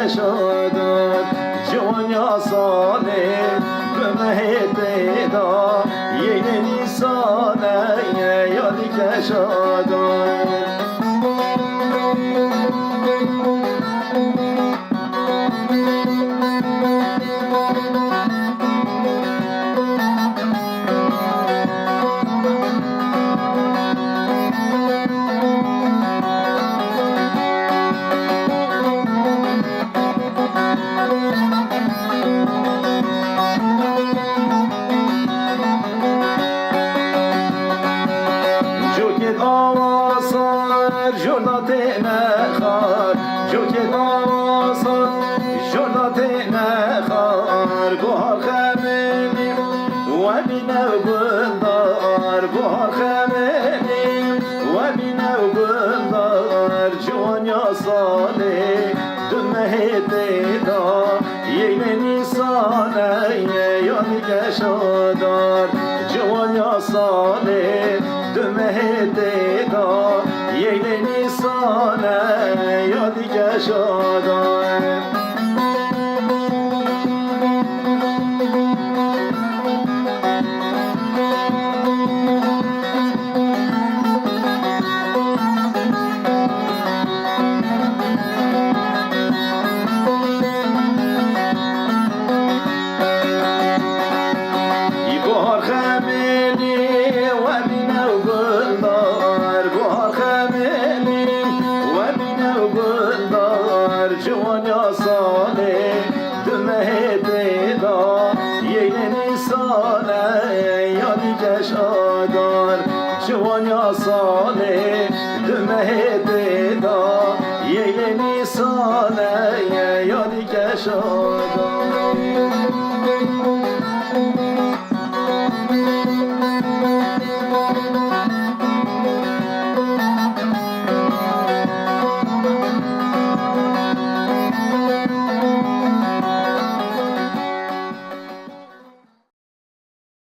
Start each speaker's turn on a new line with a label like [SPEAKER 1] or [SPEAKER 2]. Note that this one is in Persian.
[SPEAKER 1] شدار جوان یا ساله بمهده دا یه نیسانه یادی که شدار جردات نخار جوکت آسان جردات نخار گوهر خمینی و بینو بندار گوهر خمینی و بینو بندار جوان یا ساله دمه دیدا یه نیسانه یادی کشادار جوان یا ساله دمه دیدا یه نیسانه یادی کشادار جوان یا ساله دمه دیدا یه نیسانه یادی کشادار جوان یا ساله دمه دیدا